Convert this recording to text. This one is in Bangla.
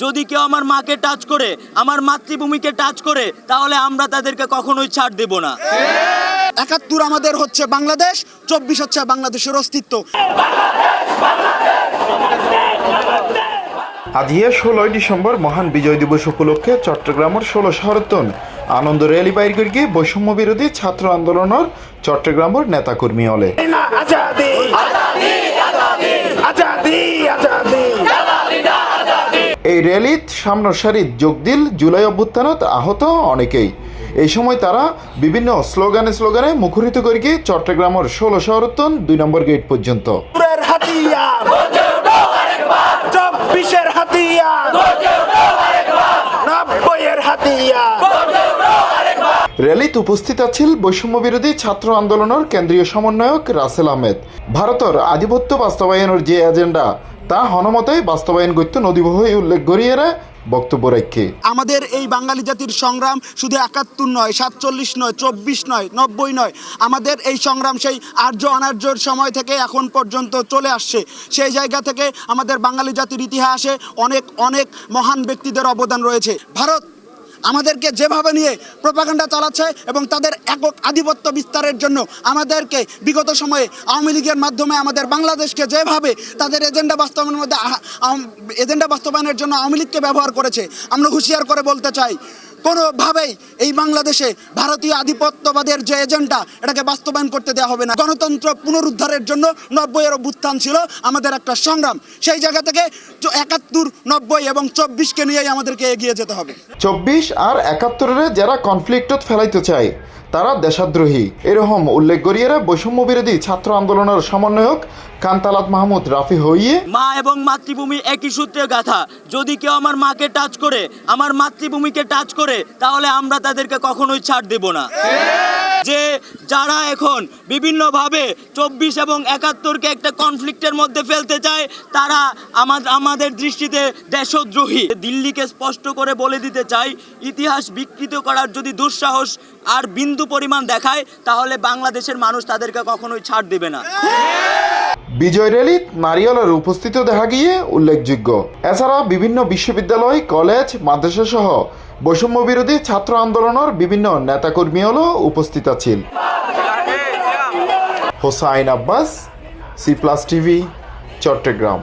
যদি কেউ আমার মাকে টাচ করে, আমার মাতৃভূমিকে টাচ করে, তাহলে আমরা তাদেরকে কখনোই ছাড় দেব না। ৭১ আমাদের হচ্ছে বাংলাদেশ, ২৪ হচ্ছে বাংলাদেশের অস্তিত্ব। আজ ১৬ ডিসেম্বর মহান বিজয় দিবস উপলক্ষে চট্টগ্রামের ১৬ শহরতন আনন্দ র্যালি বাইর করি বৈষম্য বিরোধী ছাত্র আন্দোলনের চট্টগ্রামের নেতাকর্মী হলে এই র্যালিত সামনের সারিত যোগ দিল জুলাই অভ্যুত্থানত আহত অনেকেই। এই সময় তারা বিভিন্ন স্লোগানে মুখরিত করি চট্টগ্রামের ১৬ শহরতন ২ নম্বর গেট পর্যন্ত। র্যালিত উপস্থিত আছেন বৈষম্য বিরোধী ছাত্র আন্দোলনের কেন্দ্রীয় সমন্বয়ক রাসেল আহমেদ। ভারতের আধিপত্য বাস্তবায়নের যে এজেন্ডা তা হনমতে বাস্তবায়ন করতে নদীবহী উল্লেখ করিয়ে বক্তব্য রাখে। আমাদের এই বাঙালি জাতির সংগ্রাম শুধু ৭১ নয়, ৪৭ নয়, ২৪ নয়, ৯০ নয়, আমাদের এই সংগ্রাম সেই আর্য অনার্যর সময় থেকে এখন পর্যন্ত চলে আসছে। সেই জায়গা থেকে আমাদের বাঙালি জাতির ইতিহাসে অনেক অনেক মহান ব্যক্তিদের অবদান রয়েছে। ভারত আমাদেরকে যেভাবে নিয়ে প্রোপাগান্ডা চালাচ্ছে এবং তাদের একক আধিপত্য বিস্তারের জন্য আমাদেরকে বিগত সময়ে আওয়ামী লীগের মাধ্যমে আমাদের বাংলাদেশকে যেভাবে তাদের এজেন্ডা বাস্তবায়নের জন্য আওয়ামী লীগকে ব্যবহার করেছে, আমরা হুঁশিয়ার করে বলতে চাই, কোনোভাবেই এই বাংলাদেশে ভারতীয় আধিপত্যবাদের যে এজেন্ডা এটাকে বাস্তবায়ন করতে দেওয়া হবে না। গণতন্ত্র পুনরুদ্ধারের জন্য ৯০-এর অভ্যুত্থান ছিল আমাদের একটা সংগ্রাম। সেই জায়গা থেকে ৭১, ৯০ এবং ২৪কে নিয়েই আমাদেরকে এগিয়ে যেতে হবে। ২৪ আর ৭১-এর যারা কনফ্লিক্টত ফেলাইতে চায় তারা দেশদ্রোহী, এরকম উল্লেখ করিয়ে বৈষম্য বিরোধী ছাত্র আন্দোলনের সমন্বয়ক কান্তালাত মাহমুদ রাফি হইয়ে মা এবং মাতৃভূমি একই সূত্রে গাথা। যদি কেউ আমার মাকে টাচ করে, আমার মাতৃভূমিকে টাচ করে, তাহলে আমরা তাদেরকে কখনোই ছাড় দেব না। যে যারা এখন বিভিন্নভাবে ২৪ এবং ৭১কে একটা কনফ্লিক্টের মধ্যে ফেলতে চায়, তারা আমাদের দৃষ্টিতে দেশদ্রোহী। দিল্লিকে স্পষ্ট করে বলে দিতে চাই, ইতিহাস বিকৃত করার যদি দুঃসাহস আর বিন্দু পরিমাণ দেখায়, তাহলে বাংলাদেশের মানুষ তাদেরকে কখনোই ছাড় দেবে না। বিজয় র্যালিত নারিয়ালের উপস্থিত দেখা গিয়ে উল্লেখযোগ্য। এছাড়া বিভিন্ন বিশ্ববিদ্যালয়, কলেজ, মাদ্রাসা সহ বৈষম্য বিরোধী ছাত্র আন্দোলনের বিভিন্ন নেতাকর্মীও উপস্থিত আছেন। Hossain Abbas, C+ TV, Chittagong.